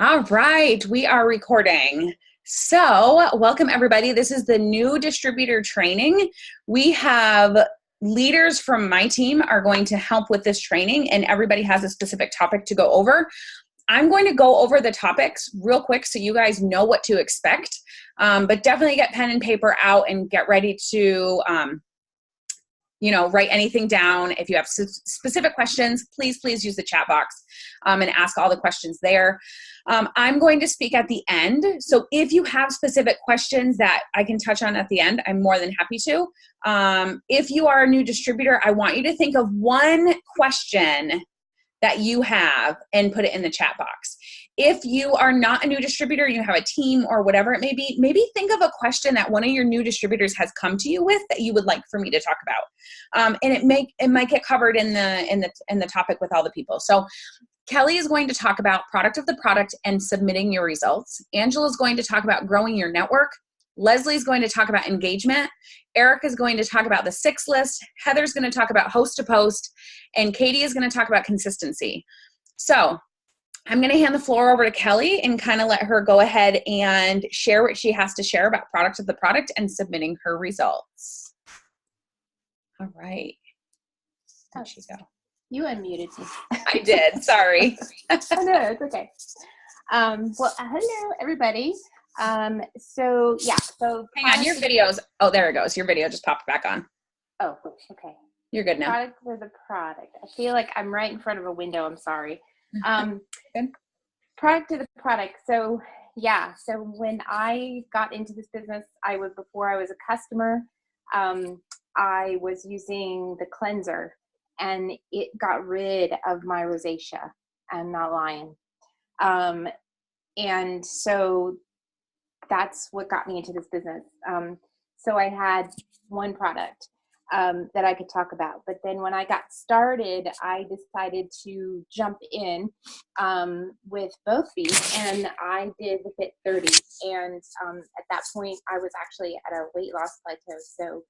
All right, we are recording. So, welcome everybody. This is the new distributor training. We have leaders from my team are going to help with this training, and everybody has a specific topic to go over. I'm going to go over the topics real quick so you guys know what to expect, but definitely get pen and paper out and get ready to write anything down. If you have specific questions, please use the chat box and ask all the questions there. I'm going to speak at the end. So if you have specific questions that I can touch on at the end, I'm more than happy to. If you are a new distributor, I want you to think of one question that you have and put it in the chat box. If you are not a new distributor, you have a team or whatever it may be, maybe think of a question that one of your new distributors has come to you with that you would like for me to talk about. And it might get covered in the topic with all the people. So Kelly is going to talk about product of the product and submitting your results. Angela is going to talk about growing your network. Leslie is going to talk about engagement. Eric is going to talk about the 6 list. Heather's going to talk about host to post. And Katie is going to talk about consistency. So I'm going to hand the floor over to Kelly and kind of let her go ahead and share what she has to share about product of the product and submitting her results. All right. Where'd she go? You unmuted me. I did. Sorry. Oh, no, it's okay. Well, hello, everybody. So Hang on, your videos. Oh, there it goes. Your video just popped back on. Oh, okay. You're good now. Product for the product. I feel like I'm right in front of a window. I'm sorry. Good. Product of the product. So when I got into this business, before I was a customer, I was using the cleanser, and it got rid of my rosacea. I'm not lying. And so that's what got me into this business. So I had one product that I could talk about. But then when I got started, I decided to jump in with both feet, and I did the Fit 30. And at that point, I was actually at a weight loss plateau. So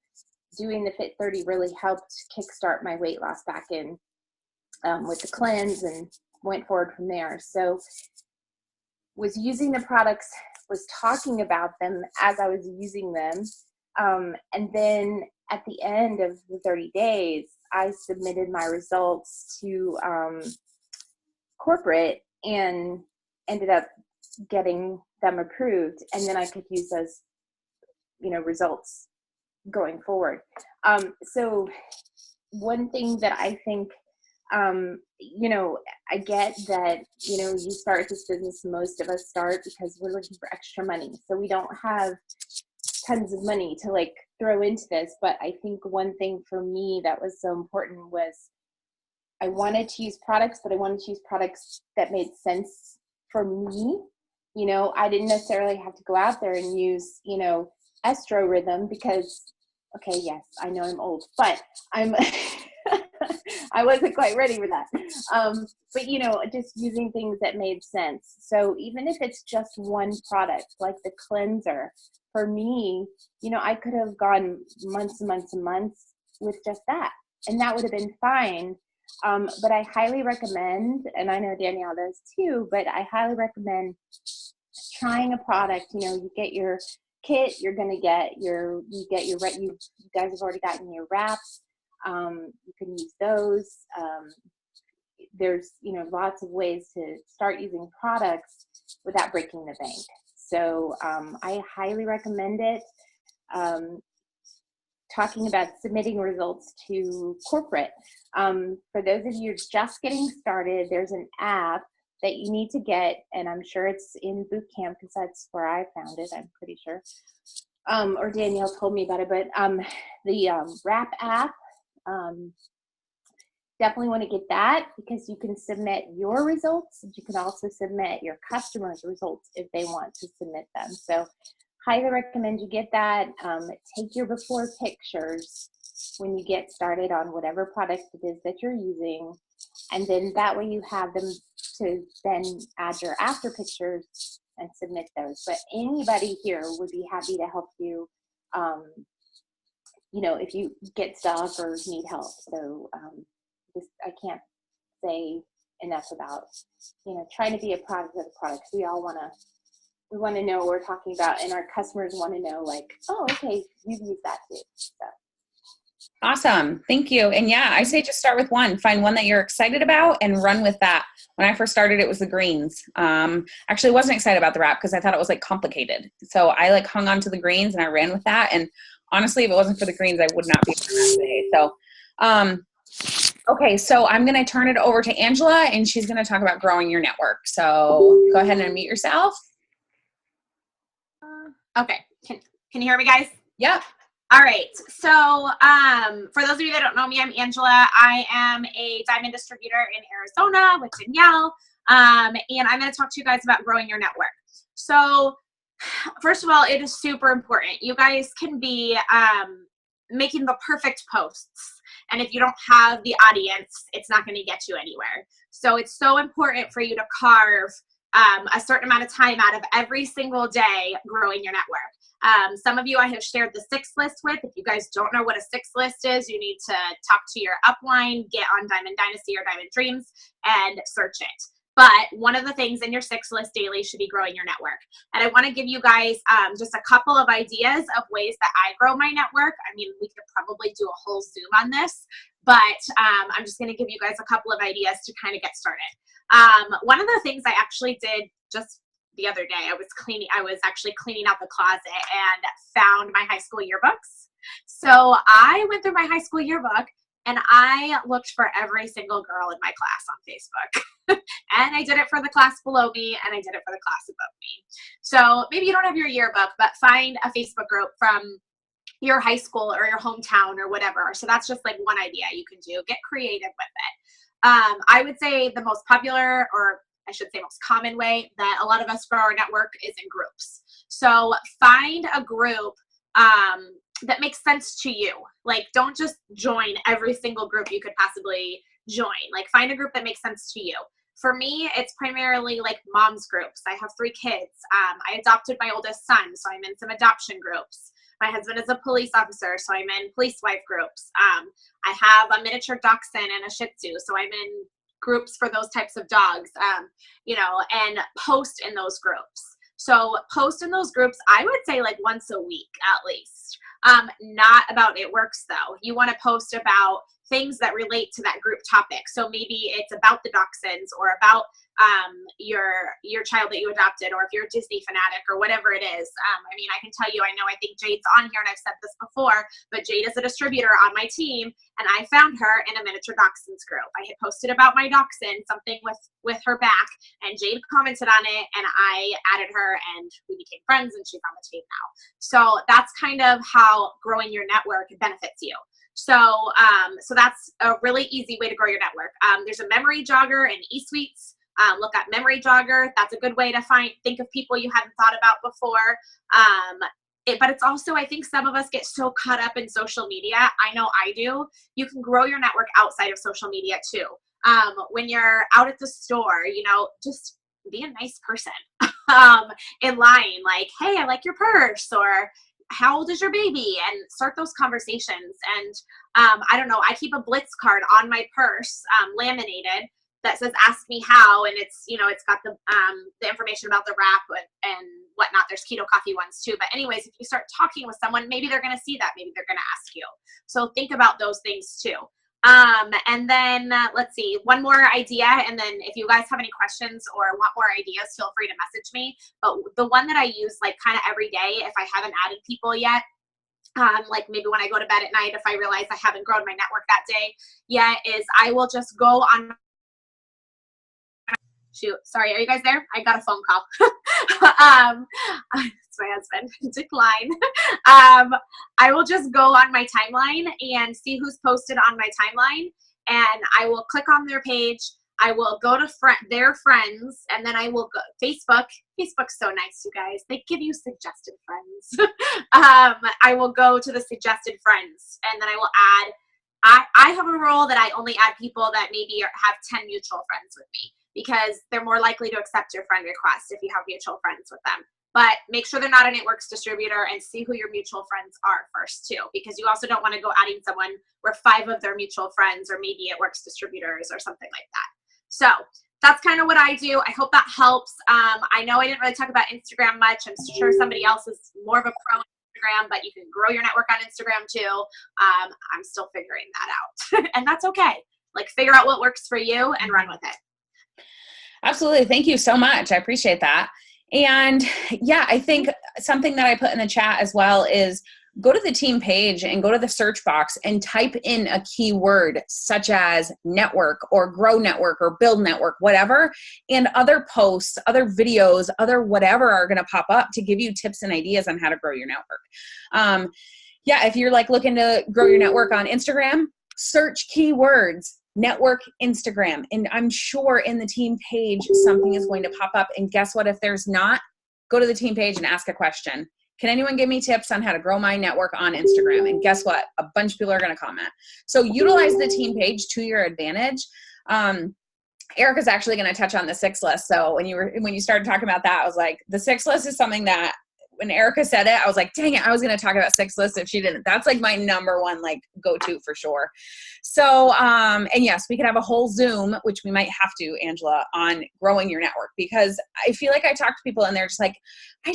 doing the Fit 30 really helped kickstart my weight loss back in with the cleanse, and went forward from there. So was using the products, was talking about them as I was using them. And then at the end of the 30 days, I submitted my results to corporate and ended up getting them approved. And then I could use those, results going forward. So one thing that I think, I get that, you start this business, most of us start because we're looking for extra money. So we don't have tons of money to throw into this. But I think one thing for me that was so important was I wanted to use products, but I wanted to use products that made sense for me. I didn't necessarily have to go out there and use, Estro Rhythm because, okay, yes, I know I'm old, but I wasn't quite ready for that. But, just using things that made sense. So even if it's just one product, like the cleanser, for me, I could have gone months and months and months with just that, and that would have been fine. But I highly recommend, and I know Danielle does too, but I highly recommend trying a product. You get your kit, you guys have already gotten your wraps. You can use those. There's, lots of ways to start using products without breaking the bank. So I highly recommend it. Talking about submitting results to corporate. For those of you just getting started, there's an app that you need to get, and I'm sure it's in boot camp because that's where I found it, I'm pretty sure. Or Danielle told me about it, but the Wrap app, definitely want to get that because you can submit your results, and you can also submit your customers' results if they want to submit them. So highly recommend you get that. Take your before pictures when you get started on whatever product it is that you're using, and then that way you have them to then add your after pictures and submit those. But anybody here would be happy to help you, if you get stuck or need help. So I can't say And that's about, trying to be a product of the product. We all want to know what we're talking about, and our customers want to know, like, oh, okay, you've used that too. So. Awesome. Thank you. And yeah, I say just start with one. Find one that you're excited about and run with that. When I first started, it was the greens. Actually, I wasn't excited about the wrap because I thought it was like complicated. So I like hung on to the greens and I ran with that. And honestly, if it wasn't for the greens, I would not be on that today. So, okay, so I'm going to turn it over to Angela and she's going to talk about growing your network. So go ahead and unmute yourself. Okay. Can you hear me, guys? Yep. All right. So for those of you that don't know me, I'm Angela. I am a diamond distributor in Arizona with Danielle. And I'm going to talk to you guys about growing your network. So first of all, it is super important. You guys can be making the perfect posts. And if you don't have the audience, it's not going to get you anywhere. So it's so important for you to carve a certain amount of time out of every single day growing your network. Some of you I have shared the 6 list with. If you guys don't know what a 6 list is, you need to talk to your upline, get on Diamond Dynasty or Diamond Dreams and search it. But one of the things in your 6 list daily should be growing your network. And I want to give you guys just a couple of ideas of ways that I grow my network. I mean, we could probably do a whole Zoom on this, but I'm just going to give you guys a couple of ideas to kind of get started. One of the things I actually did just the other day, I was actually cleaning out the closet and found my high school yearbooks. So I went through my high school yearbook and I looked for every single girl in my class on Facebook. And I did it for the class below me and I did it for the class above me. So maybe you don't have your yearbook, but find a Facebook group from your high school or your hometown or whatever. So that's just like one idea you can do. Get creative with it. I would say the most popular, or I should say most common way that a lot of us grow our network is in groups. So find a group that makes sense to you. Like, don't just join every single group you could possibly join. Like, find a group that makes sense to you. For me, it's primarily like moms groups. I have 3 kids. I adopted my oldest son, so I'm in some adoption groups. My husband is a police officer, so I'm in police wife groups. I have a miniature dachshund and a Shih Tzu, so I'm in groups for those types of dogs, and post in those groups. So post in those groups, I would say like once a week at least. Not about it works though. You want to post about things that relate to that group topic. So maybe it's about the dachshunds or about your child that you adopted, or if you're a Disney fanatic or whatever it is. I mean, I can tell you, I think Jade's on here and I've said this before, but Jade is a distributor on my team and I found her in a miniature dachshunds group. I had posted about my dachshund, something with her back, and Jade commented on it and I added her and we became friends and she's on the team now. So that's kind of how growing your network benefits you. So that's a really easy way to grow your network. There's a memory jogger in eSuites. Look at memory jogger. That's a good way to think of people you hadn't thought about before. But it's also, I think some of us get so caught up in social media. I know I do. You can grow your network outside of social media too. When you're out at the store, just be a nice person in line. Like, hey, I like your purse, or how old is your baby? And start those conversations. And I don't know, I keep a Blitz card on my purse, laminated, that says "Ask me how," and it's got the information about the wrap and whatnot. There's keto coffee ones too. But anyways, if you start talking with someone, maybe they're going to see that. Maybe they're going to ask you. So think about those things too. And then let's see, one more idea. And then if you guys have any questions or want more ideas, feel free to message me. But the one that I use like kind of every day, if I haven't added people yet, like maybe when I go to bed at night, if I realize I haven't grown my network that day yet, is I will just go on. Shoot, sorry, are you guys there? I got a phone call. It's my husband. Decline. I will just go on my timeline and see who's posted on my timeline, and I will click on their page. I will go to their friends, and then I will go Facebook. Facebook's so nice, you guys. They give you suggested friends. I will go to the suggested friends, and then I will add. I have a rule that I only add people that maybe have 10 mutual friends with me, because they're more likely to accept your friend request if you have mutual friends with them. But make sure they're not an It Works distributor, and see who your mutual friends are first too, because you also don't want to go adding someone where 5 of their mutual friends or maybe It Works distributors or something like that. So that's kind of what I do. I hope that helps. I know I didn't really talk about Instagram much. I'm sure somebody else is more of a pro on Instagram, but you can grow your network on Instagram too. I'm still figuring that out and that's okay. Like, figure out what works for you and run with it. Absolutely. Thank you so much. I appreciate that. And yeah, I think something that I put in the chat as well is go to the team page and go to the search box and type in a keyword such as network or grow network or build network, whatever, and other posts, other videos, other whatever are going to pop up to give you tips and ideas on how to grow your network. Yeah, if you're like looking to grow your network on Instagram, search keywords, network, Instagram, and I'm sure in the team page something is going to pop up. And guess what? If there's not, go to the team page and ask a question. Can anyone give me tips on how to grow my network on Instagram? And guess what? A bunch of people are going to comment. So utilize the team page to your advantage. Erica's actually going to touch on the 6 list. So when you started talking about that, I was like, the 6 list is something that when Erica said it, I was like, dang it, I was going to talk about 6 lists if she didn't. That's like my number one, like, go-to for sure. So, and yes, we could have a whole Zoom, which we might have to, Angela, on growing your network, because I feel like I talk to people and they're just like, I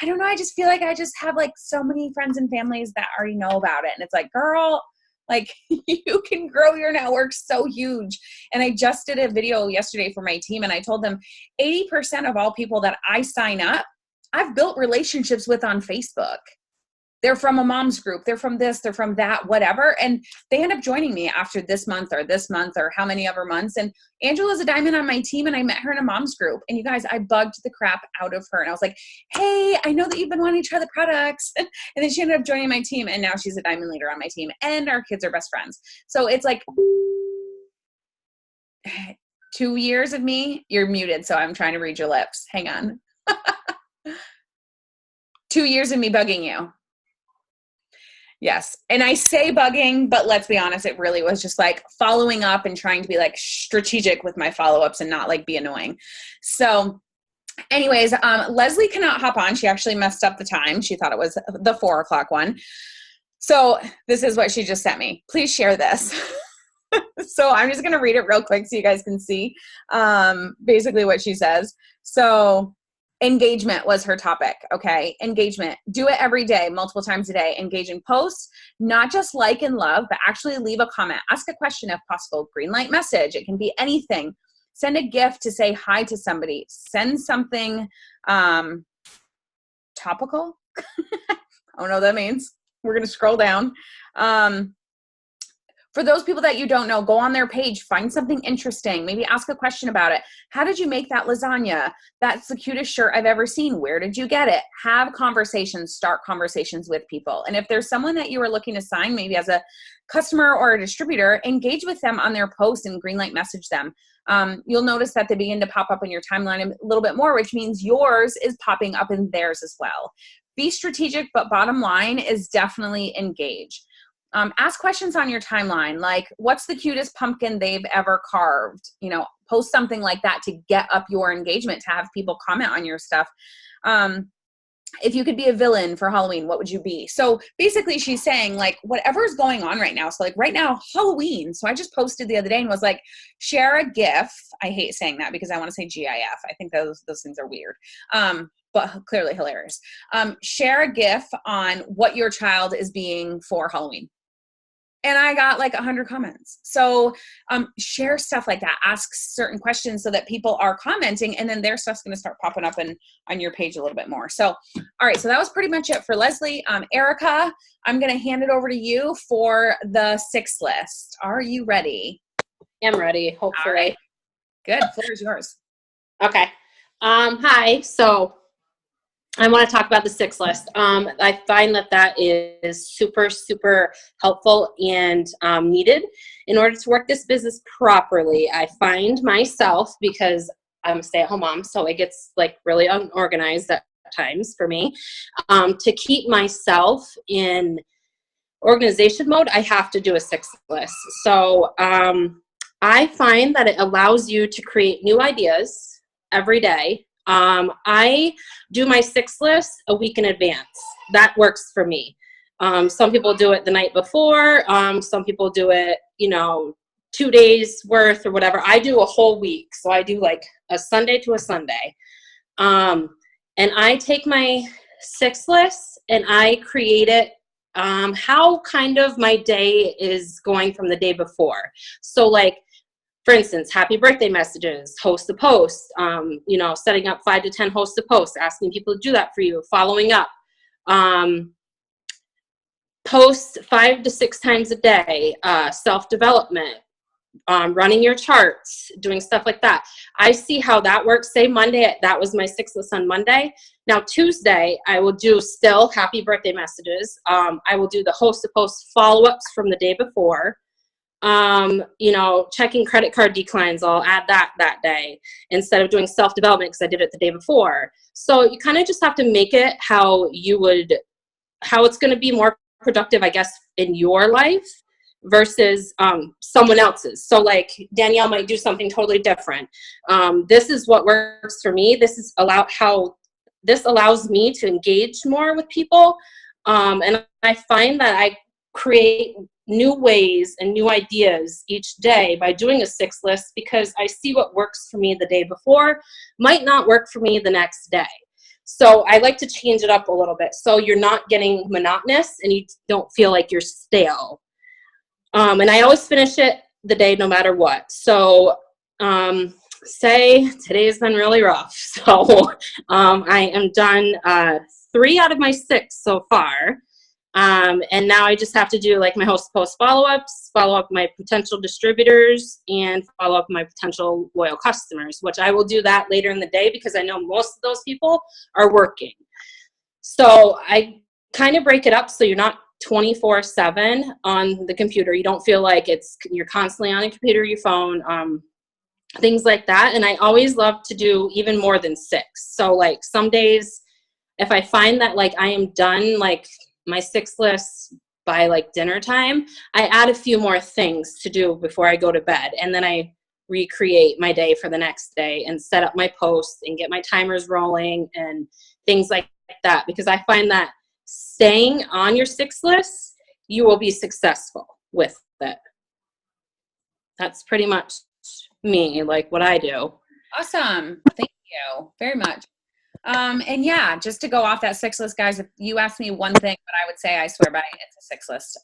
don't know. I just feel like I just have like so many friends and families that already know about it. And it's like, girl, like, you can grow your network so huge. And I just did a video yesterday for my team and I told them 80% of all people that I sign up, I've built relationships with on Facebook. They're from a mom's group. They're from this, they're from that, whatever. And they end up joining me after this month or how many other months. And Angela's a diamond on my team and I met her in a mom's group. And you guys, I bugged the crap out of her. And I was like, hey, I know that you've been wanting to try the products. And then she ended up joining my team and now she's a diamond leader on my team and our kids are best friends. So it's like 2 years of me. You're muted. So I'm trying to read your lips. Hang on. 2 years of me bugging you. Yes. And I say bugging, but let's be honest, it really was just like following up and trying to be like strategic with my follow-ups and not like be annoying. So anyways, Leslie cannot hop on. She actually messed up the time. She thought it was the 4:00 one. So this is what she just sent me. Please share this. So I'm just going to read it real quick so you guys can see basically what she says. So engagement was her topic. Okay. Engagement. Do it every day, multiple times a day. Engage in posts, not just like and love, but actually leave a comment. Ask a question if possible. Green light message. It can be anything. Send a gift to say hi to somebody. Send something topical. I don't know what that means. We're going to scroll down. For those people that you don't know, go on their page, find something interesting, maybe ask a question about it. How did you make that lasagna? That's the cutest shirt I've ever seen. Where did you get it? Have conversations, start conversations with people. And if there's someone that you are looking to sign, maybe as a customer or a distributor, engage with them on their post and greenlight message them. You'll notice that they begin to pop up in your timeline a little bit more, which means yours is popping up in theirs as well. Be strategic, but bottom line is definitely engage. Ask questions on your timeline, like what's the cutest pumpkin they've ever carved? You know, post something like that to get up your engagement, to have people comment on your stuff. If you could be a villain for Halloween, what would you be? So basically she's saying like whatever's going on right now. So like right now, Halloween. So I just posted the other day and was like, share a GIF. I hate saying that because I want to say GIF. I think those things are weird. But clearly hilarious. Share a GIF on what your child is being for Halloween. And I got like 100 comments. So share stuff like that. Ask certain questions so that people are commenting, and then their stuff's going to start popping up on your page a little bit more. So, all right. So that was pretty much it for Leslie. Erica, I'm going to hand it over to you for the 6 list. Are you ready? I'm ready, hopefully. All right. Good. Floor is yours. Okay. Hi. So I want to talk about the 6 list. I find that is super, super helpful and needed in order to work this business properly. I find myself, because I'm a stay-at-home mom, so it gets like really unorganized at times for me. To keep myself in organization mode, I have to do a 6 list. So I find that it allows you to create new ideas every day. I do my 6 list a week in advance. That works for me. Some people do it the night before. Some people do it, 2 days worth or whatever. I do a whole week. So I do like a Sunday to a Sunday. And I take my 6 lists and I create it how kind of my day is going from the day before. So like, for instance, happy birthday messages, host a post, you know, setting up 5 to 10 host a post, asking people to do that for you, following up, post 5 to 6 times a day, self-development, running your charts, doing stuff like that. I see how that works. Say Monday, that was my 6 list on Monday. Now Tuesday, I will do still happy birthday messages. I will do the host to post follow-ups from the day before. You know, checking credit card declines, I'll add that day instead of doing self-development because I did it the day before. So you kind of just have to make it how it's going to be more productive, I guess, in your life versus someone else's. So like Danielle might do something totally different. This is what works for me. This allows me to engage more with people. And I find that I create new ways and new ideas each day by doing a 6 list because I see what works for me the day before might not work for me the next day. So I like to change it up a little bit so you're not getting monotonous and you don't feel like you're stale. And I always finish it the day no matter what. So say today's been really rough. So I am done 3 out of my 6 so far. And now I just have to do like my host post follow-ups, follow up my potential distributors, and follow up my potential loyal customers, which I will do that later in the day because I know most of those people are working. So I kind of break it up so you're not 24/7 on the computer. You don't feel like you're constantly on a computer, your phone, things like that. And I always love to do even more than 6. So like some days, if I find that like I am done like my 6 lists by like dinner time, I add a few more things to do before I go to bed. And then I recreate my day for the next day and set up my posts and get my timers rolling and things like that. Because I find that staying on your 6 lists, you will be successful with it. That's pretty much me, like what I do. Awesome. Thank you very much. And yeah, just to go off that 6 list, guys, if you asked me one thing, but I would say I swear by it, it's a 6 list.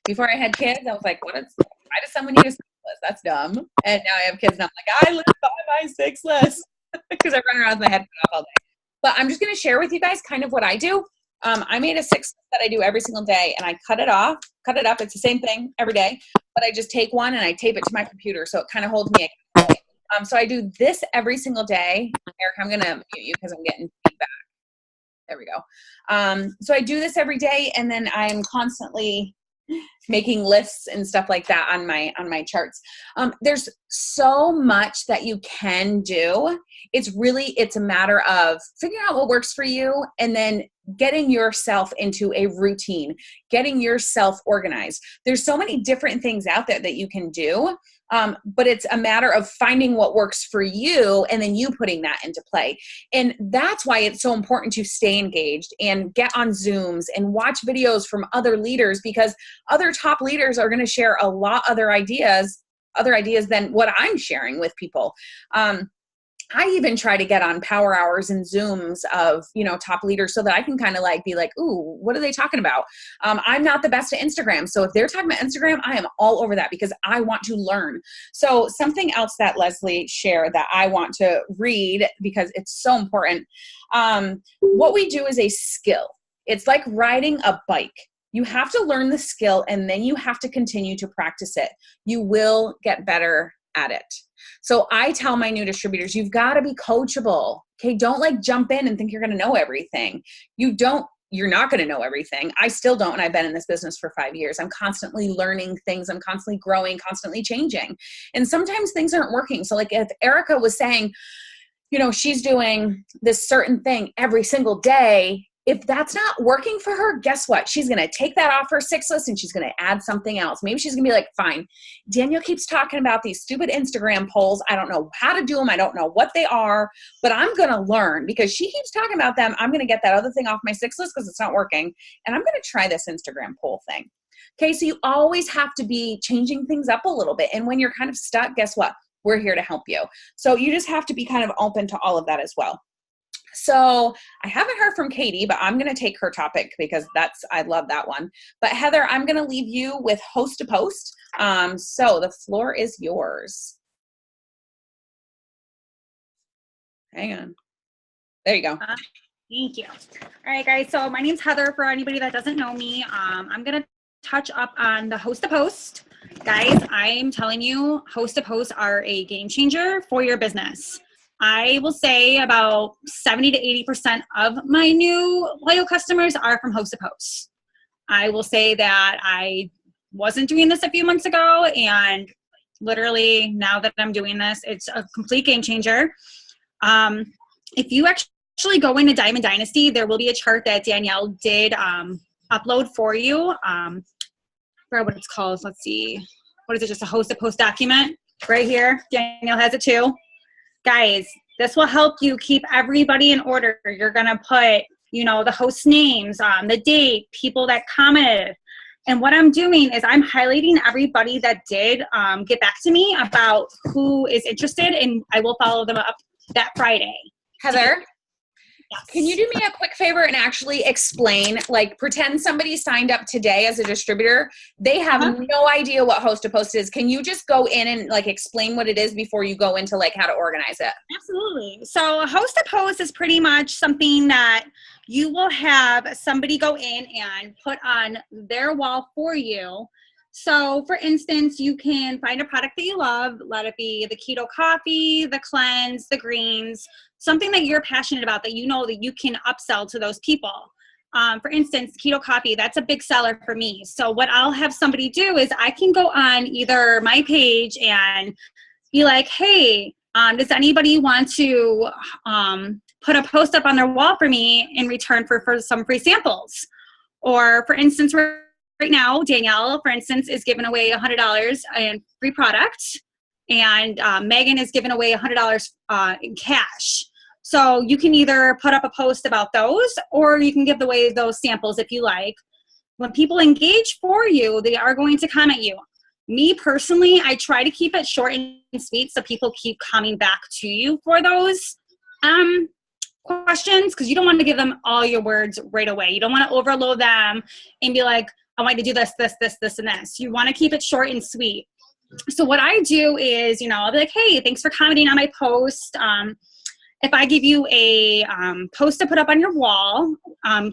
Before I had kids, I was like, why does someone need a 6 list? That's dumb. And now I have kids and I'm like, I live by my 6 list because I run around with my head cut off all day. But I'm just going to share with you guys kind of what I do. I made a 6 list that I do every single day and I cut it up. It's the same thing every day, but I just take one and I tape it to my computer. So it kind of holds me accountable. So I do this every single day. Eric, I'm going to mute you because I'm getting feedback. There we go. So I do this every day and then I'm constantly making lists and stuff like that on my charts. There's so much that you can do. It's a matter of figuring out what works for you and then getting yourself into a routine, getting yourself organized. There's so many different things out there that you can do. But it's a matter of finding what works for you and then you putting that into play. And that's why it's so important to stay engaged and get on Zooms and watch videos from other leaders because other top leaders are going to share a lot other ideas than what I'm sharing with people. I even try to get on power hours and Zooms of, top leaders so that I can kind of like be like, ooh, what are they talking about? I'm not the best at Instagram. So if they're talking about Instagram, I am all over that because I want to learn. So something else that Leslie shared that I want to read because it's so important. What we do is a skill. It's like riding a bike. You have to learn the skill and then you have to continue to practice it. You will get better at it. So I tell my new distributors, you've got to be coachable. Okay. Don't like jump in and think you're going to know everything. You're not going to know everything. I still don't. And I've been in this business for 5 years. I'm constantly learning things. I'm constantly growing, constantly changing. And sometimes things aren't working. So like if Erica was saying, she's doing this certain thing every single day. If that's not working for her, guess what? She's going to take that off her 6 list and she's going to add something else. Maybe she's going to be like, fine, Danielle keeps talking about these stupid Instagram polls. I don't know how to do them. I don't know what they are, but I'm going to learn because she keeps talking about them. I'm going to get that other thing off my 6 list because it's not working. And I'm going to try this Instagram poll thing. Okay, so you always have to be changing things up a little bit. And when you're kind of stuck, guess what? We're here to help you. So you just have to be kind of open to all of that as well. So I haven't heard from Katie, but I'm going to take her topic because I love that one. But Heather, I'm going to leave you with host to post. So the floor is yours. Hang on. There you go. Thank you. All right, guys. So my name's Heather. For anybody that doesn't know me, I'm going to touch up on the host to post. Guys, I'm telling you, host to post are a game changer for your business. I will say about 70 to 80% of my new loyal customers are from host to post. I will say that I wasn't doing this a few months ago, and literally now that I'm doing this, it's a complete game changer. If you actually go into Diamond Dynasty, there will be a chart that Danielle did upload for you. I forgot what it's called. Let's see. What is it? Just a host to post document right here. Danielle has it too. Guys, this will help you keep everybody in order. You're going to put, the host names, the date, people that commented. And what I'm doing is I'm highlighting everybody that did get back to me about who is interested, and I will follow them up that Friday. Heather? Yes. Can you do me a quick favor and actually explain, like pretend somebody signed up today as a distributor. They have no idea what host to post is. Can you just go in and like explain what it is before you go into like how to organize it? Absolutely. So a host to post is pretty much something that you will have somebody go in and put on their wall for you. So for instance, you can find a product that you love, let it be the keto coffee, the cleanse, the greens, something that you're passionate about that you know that you can upsell to those people. For instance, keto coffee, that's a big seller for me. So what I'll have somebody do is I can go on either my page and be like, hey, does anybody want to put a post up on their wall for me in return for some free samples? Or for instance, right now, Danielle, for instance, is giving away $100 in free product, and Megan is giving away $100 in cash. So you can either put up a post about those, or you can give away those samples if you like. When people engage for you, they are going to comment you. Me personally, I try to keep it short and sweet so people keep coming back to you for those questions, because you don't want to give them all your words right away. You don't want to overload them and be like, I want you to do this, this, this, this, and this. You want to keep it short and sweet. So what I do is, I'll be like, hey, thanks for commenting on my post. If I give you a post to put up on your wall,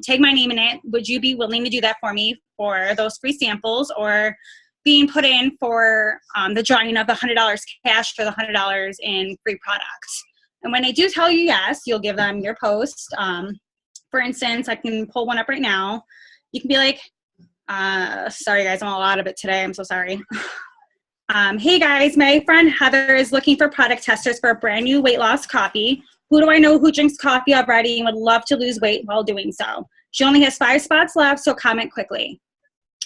tag my name in it, would you be willing to do that for me for those free samples, or being put in for the drawing of the $100 cash for the $100 in free products? And when they do tell you yes, you'll give them your post. For instance, I can pull one up right now. You can be like, sorry guys, I'm all out of it today. I'm so sorry. Hey guys, my friend Heather is looking for product testers for a brand new weight loss coffee. Who do I know who drinks coffee already and would love to lose weight while doing so? She only has 5 spots left, so comment quickly.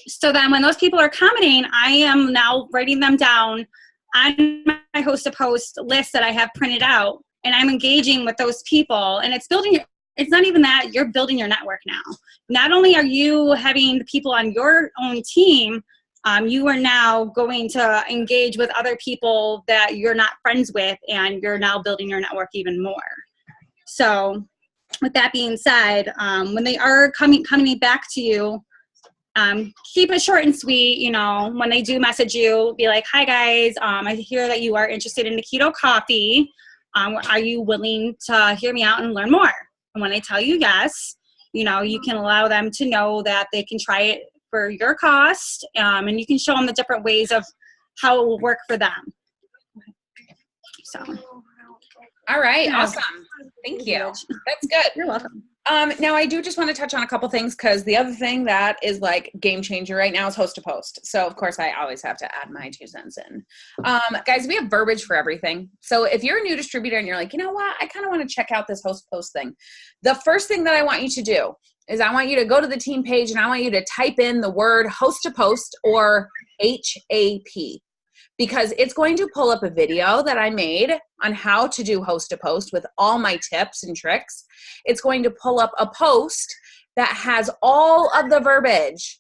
So then when those people are commenting, I am now writing them down on my host to post list that I have printed out, and I'm engaging with those people, and it's not even that, you're building your network now. Not only are you having the people on your own team, you are now going to engage with other people that you're not friends with, and you're now building your network even more. So with that being said, when they are coming back to you, keep it short and sweet. When they do message you, be like, hi guys, I hear that you are interested in the keto coffee. Are you willing to hear me out and learn more? And when they tell you yes, you can allow them to know that they can try it for your cost, and you can show them the different ways of how it will work for them. So, all right, awesome. Thank you. That's good. You're welcome. Now I do just want to touch on a couple things, because the other thing that is like game changer right now is host to post. So of course I always have to add my 2 cents in. Guys, we have verbiage for everything. So if you're a new distributor and you're like, you know what, I kind of want to check out this host to post thing. The first thing that I want you to do is I want you to go to the team page and I want you to type in the word host to post, or HAP. Because it's going to pull up a video that I made on how to do host to post with all my tips and tricks. It's going to pull up a post that has all of the verbiage.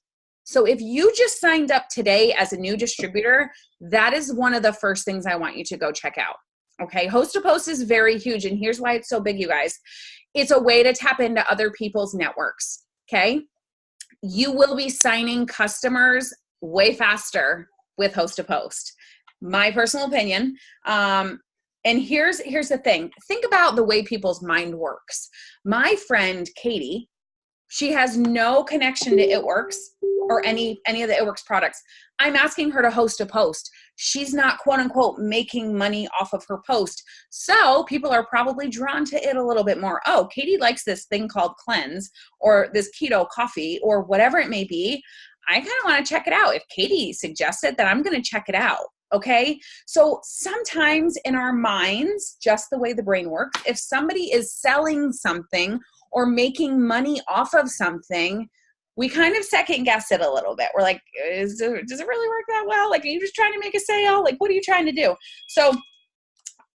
So if you just signed up today as a new distributor, that is one of the first things I want you to go check out. Okay, Host to Post is very huge, and here's why it's so big, you guys. It's a way to tap into other people's networks, okay? You will be signing customers way faster with Host to Post. My personal opinion. And here's the thing. Think about the way people's mind works. My friend, Katie, she has no connection to It Works or any of the It Works products. I'm asking her to host a post. She's not, quote unquote, making money off of her post. So people are probably drawn to it a little bit more. Oh, Katie likes this thing called Cleanse or this keto coffee or whatever it may be. I kind of want to check it out. If Katie suggests it, then I'm going to check it out. Okay. So sometimes in our minds, just the way the brain works, if somebody is selling something or making money off of something, we kind of second guess it a little bit. We're like, does it really work that well? Like, are you just trying to make a sale? Like, what are you trying to do? So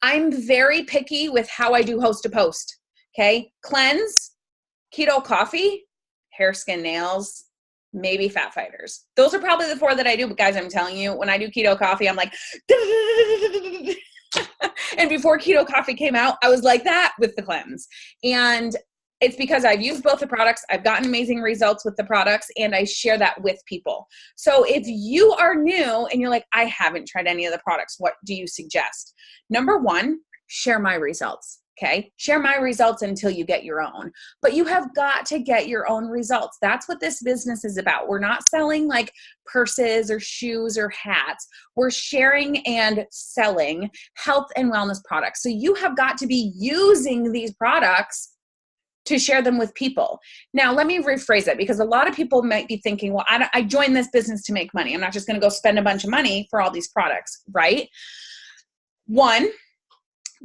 I'm very picky with how I do Host to Post. Okay. Cleanse, keto coffee, hair, skin, nails, maybe fat fighters. Those are probably the 4 that I do. But guys, I'm telling you, when I do keto coffee, I'm like, and before keto coffee came out, I was like that with the Cleanse. And it's because I've used both the products. I've gotten amazing results with the products, and I share that with people. So if you are new and you're like, I haven't tried any of the products, what do you suggest? Number 1, share my results. Okay. Share my results until you get your own, but you have got to get your own results. That's what this business is about. We're not selling like purses or shoes or hats. We're sharing and selling health and wellness products. So you have got to be using these products to share them with people. Now, let me rephrase it, because a lot of people might be thinking, well, I joined this business to make money. I'm not just going to go spend a bunch of money for all these products, right? 1,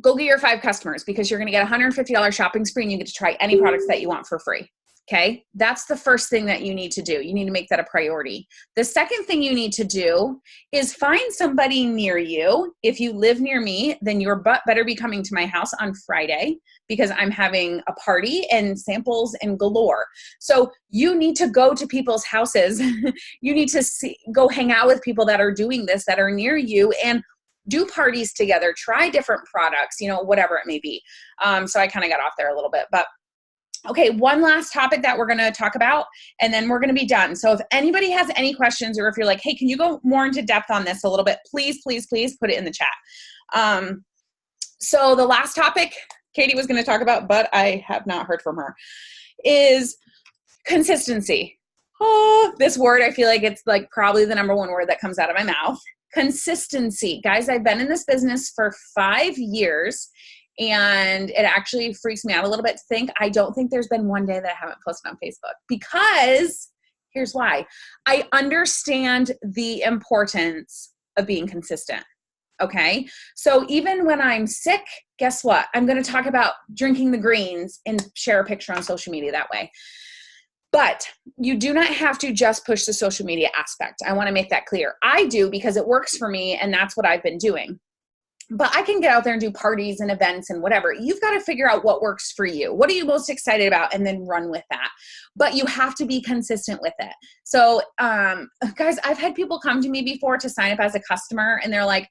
go get your 5 customers, because you're going to get a $150 shopping spree and you get to try any products that you want for free. Okay. That's the first thing that you need to do. You need to make that a priority. The second thing you need to do is find somebody near you. If you live near me, then your butt better be coming to my house on Friday, because I'm having a party and samples and galore. So you need to go to people's houses. You need to go hang out with people that are doing this, that are near you, and do parties together, try different products, whatever it may be. So I kind of got off there a little bit, but okay, one last topic that we're going to talk about, and then we're going to be done. So if anybody has any questions, or if you're like, hey, can you go more into depth on this a little bit, please, please, please put it in the chat. So the last topic Katie was going to talk about, but I have not heard from her, is consistency. Oh, this word, I feel like it's like probably the number 1 word that comes out of my mouth. Consistency. Guys, I've been in this business for 5 years, and it actually freaks me out a little bit to think, I don't think there's been one day that I haven't posted on Facebook, because here's why. I understand the importance of being consistent. Okay. So even when I'm sick, guess what? I'm going to talk about drinking the greens and share a picture on social media that way. But you do not have to just push the social media aspect. I want to make that clear. I do, because it works for me, and that's what I've been doing. But I can get out there and do parties and events and whatever. You've got to figure out what works for you. What are you most excited about? And then run with that. But you have to be consistent with it. So, guys, I've had people come to me before to sign up as a customer, and they're like,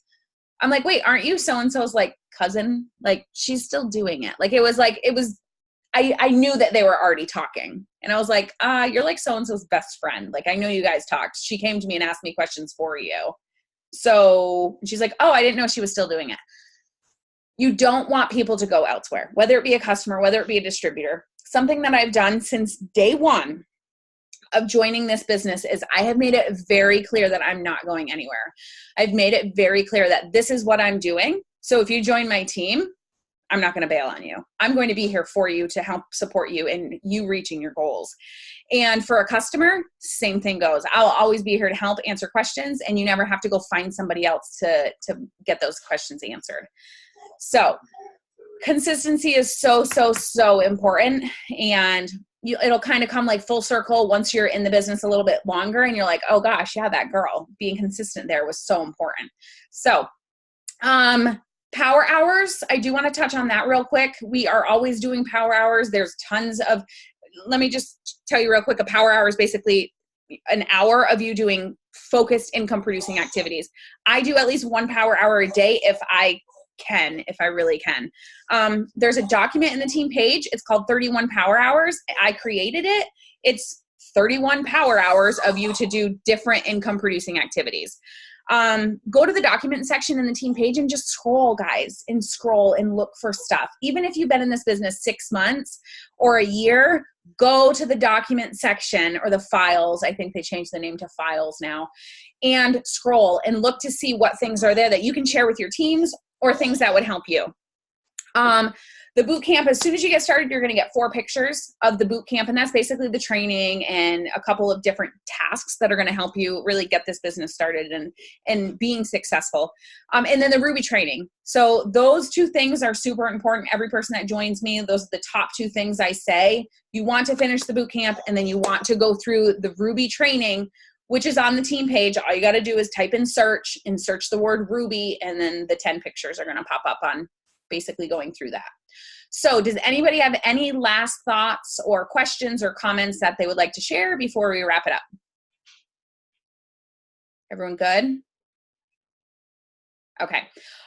I'm like, wait, aren't you so-and-so's like cousin? Like, she's still doing it. Like, I knew that they were already talking. And I was like, you're like so-and-so's best friend. Like, I know you guys talked. She came to me and asked me questions for you. So she's like, oh, I didn't know she was still doing it. You don't want people to go elsewhere, whether it be a customer, whether it be a distributor. Something that I've done since day 1 of joining this business is I have made it very clear that I'm not going anywhere. I've made it very clear that this is what I'm doing. So if you join my team, I'm not going to bail on you. I'm going to be here for you to help support you in you reaching your goals. And for a customer, same thing goes. I'll always be here to help answer questions, and you never have to go find somebody else to get those questions answered. So consistency is so, so, so important. And it'll kind of come like full circle once you're in the business a little bit longer, and you're like, oh gosh, yeah, that girl being consistent there was so important. So, power hours, I do want to touch on that real quick. We are always doing power hours. There's tons of, let me just tell you real quick, a power hour is basically an hour of you doing focused income producing activities. I do at least 1 power hour a day if I really can. There's a document in the team page. It's called 31 power hours. I created it. It's 31 power hours of you to do different income producing activities. Go to the document section in the team page and just scroll, guys, and scroll and look for stuff. Even if you've been in this business 6 months or a year, go to the document section or the files. I think they changed the name to files now, and scroll and look to see what things are there that you can share with your teams or things that would help you. The boot camp, as soon as you get started, you're going to get 4 pictures of the boot camp, and that's basically the training and a couple of different tasks that are going to help you really get this business started and being successful. And then the Ruby training. So those 2 things are super important. Every person that joins me, those are the top 2 things I say. You want to finish the boot camp, and then you want to go through the Ruby training, which is on the team page. All you got to do is type in search and search the word Ruby, and then the 10 pictures are going to pop up on basically going through that. So does anybody have any last thoughts or questions or comments that they would like to share before we wrap it up? Everyone good? Okay.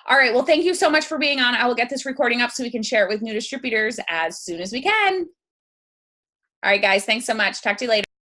All right. Well, thank you so much for being on. I will get this recording up so we can share it with new distributors as soon as we can. All right, guys. Thanks so much. Talk to you later.